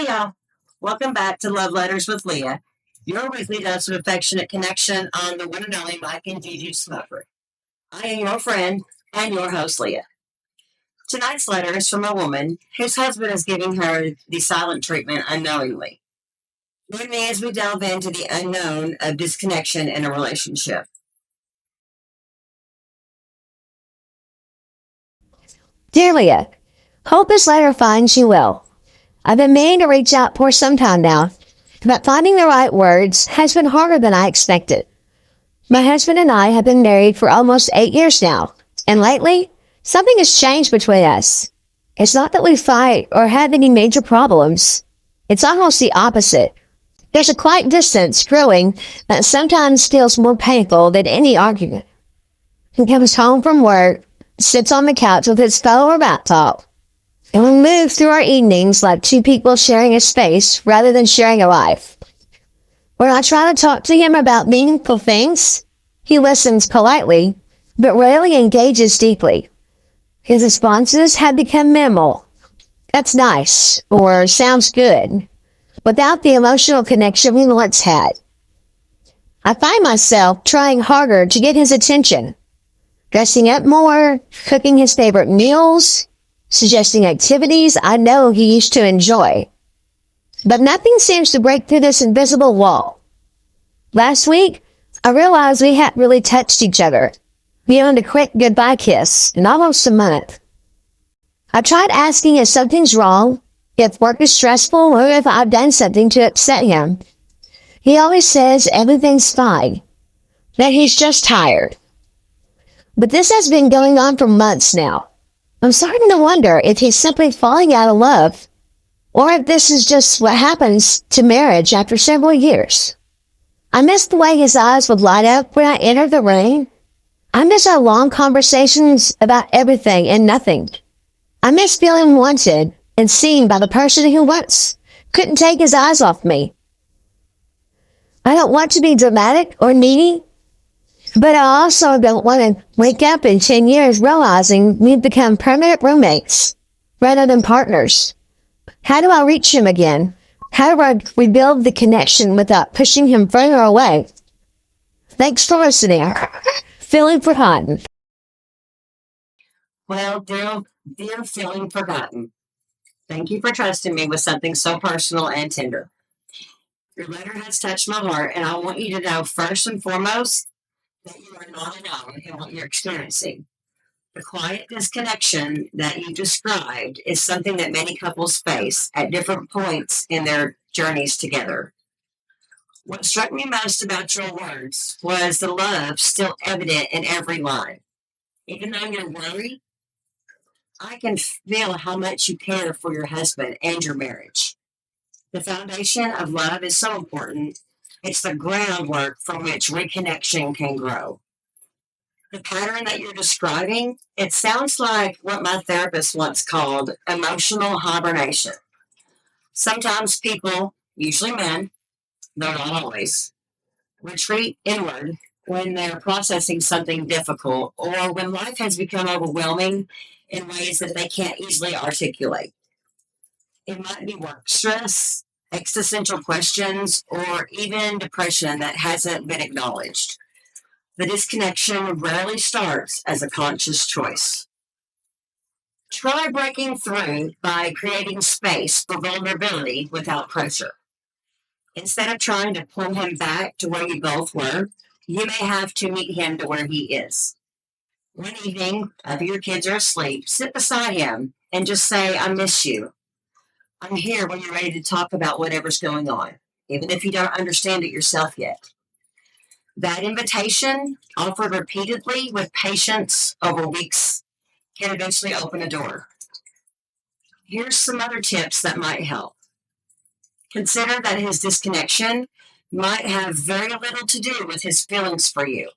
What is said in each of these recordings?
Hey y'all, welcome back to Love Letters with Leah, your weekly dose of affectionate connection on the one and only Mike and Gigi Smuffer. I am your friend and your host, Leah. Tonight's letter is from a woman whose husband is giving her the silent treatment unknowingly. Join me as we delve into the unknown of disconnection in a relationship. Dear Leah, hope this letter finds you well. I've been meaning to reach out for some time now, but finding the right words has been harder than I expected. My husband and I have been married for almost 8 years now, and lately, something has changed between us. It's not that we fight or have any major problems. It's almost the opposite. There's a quiet distance growing that sometimes feels more painful than any argument. He comes home from work, sits on the couch with his phone or laptop, and we move through our evenings like two people sharing a space rather than sharing a life. When I try to talk to him about meaningful things, he listens politely, but rarely engages deeply. His responses have become minimal. That's nice, or sounds good, without the emotional connection we once had. I find myself trying harder to get his attention, dressing up more, cooking his favorite meals, suggesting activities I know he used to enjoy. But nothing seems to break through this invisible wall. Last week, I realized we hadn't really touched each other beyond a quick goodbye kiss in almost a month. I tried asking if something's wrong, if work is stressful, or if I've done something to upset him. He always says everything's fine, that he's just tired. But this has been going on for months now. I'm starting to wonder if he's simply falling out of love, or if this is just what happens to marriage after several years. I miss the way his eyes would light up when I entered the room. I miss our long conversations about everything and nothing. I miss feeling wanted and seen by the person who once couldn't take his eyes off me. I don't want to be dramatic or needy, but I also don't want to wake up in 10 years realizing we've become permanent roommates rather than partners. How do I reach him again? How do I rebuild the connection without pushing him further away? Thanks for listening. Feeling forgotten. Well, dear feeling forgotten, thank you for trusting me with something so personal and tender. Your letter has touched my heart, and I want you to know first and foremost that you are not alone in what you're experiencing. The quiet disconnection that you described is something that many couples face at different points in their journeys together. What struck me most about your words was the love still evident in every line. Even though you're worried, I can feel how much you care for your husband and your marriage. The foundation of love is so important. It's the groundwork from which reconnection can grow. The pattern that you're describing, it sounds like what my therapist once called emotional hibernation. Sometimes people, usually men, though not always, retreat inward when they're processing something difficult or when life has become overwhelming in ways that they can't easily articulate. It might be work stress, existential questions, or even depression that hasn't been acknowledged. The disconnection rarely starts as a conscious choice. Try breaking through by creating space for vulnerability without pressure. Instead of trying to pull him back to where you both were, you may have to meet him to where he is. One evening, after your kids are asleep, sit beside him and just say, I miss you. I'm here when you're ready to talk about whatever's going on, even if you don't understand it yourself yet. That invitation, offered repeatedly with patience over weeks, can eventually open a door. Here's some other tips that might help. Consider that his disconnection might have very little to do with his feelings for you,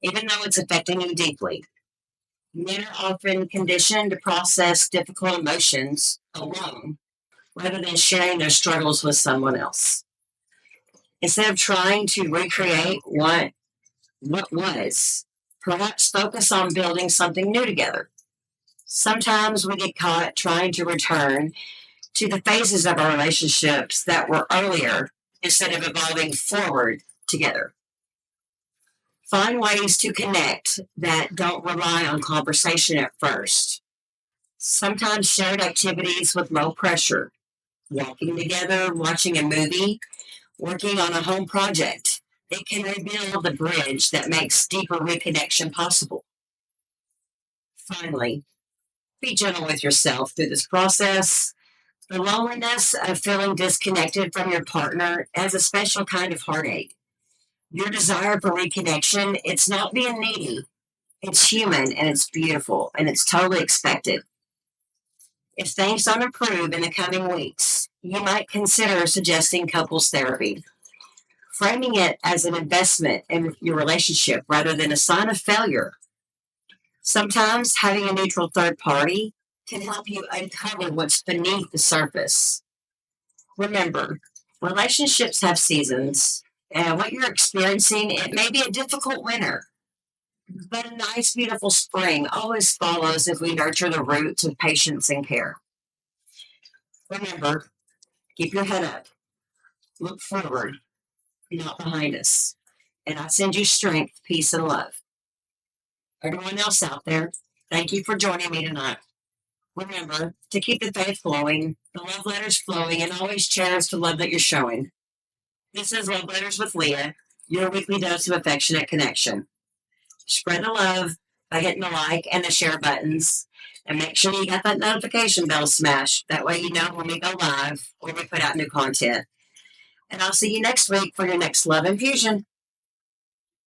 even though it's affecting you deeply. Men are often conditioned to process difficult emotions alone rather than sharing their struggles with someone else. Instead of trying to recreate what was, perhaps focus on building something new together. Sometimes we get caught trying to return to the phases of our relationships that were earlier instead of evolving forward together. Find ways to connect that don't rely on conversation at first. Sometimes shared activities with low pressure, walking together, watching a movie, working on a home project. It can rebuild the bridge that makes deeper reconnection possible. Finally, be gentle with yourself through this process. The loneliness of feeling disconnected from your partner has a special kind of heartache. Your desire for reconnection, it's not being needy. It's human and it's beautiful and it's totally expected. If things don't improve in the coming weeks, you might consider suggesting couples therapy, framing it as an investment in your relationship rather than a sign of failure. Sometimes having a neutral third party can help you uncover what's beneath the surface. Remember, relationships have seasons, and what you're experiencing, it may be a difficult winter, but a nice, beautiful spring always follows if we nurture the roots with patience and care. Remember, keep your head up, look forward, not behind us, and I send you strength, peace, and love. Everyone else out there, thank you for joining me tonight. Remember to keep the faith flowing, the love letters flowing, and always cherish the love that you're showing. This is Love Letters with Leah, your weekly dose of affectionate connection. Spread the love by hitting the like and the share buttons. And make sure you got that notification bell smashed. That way you know when we go live or we put out new content. And I'll see you next week for your next Love Infusion.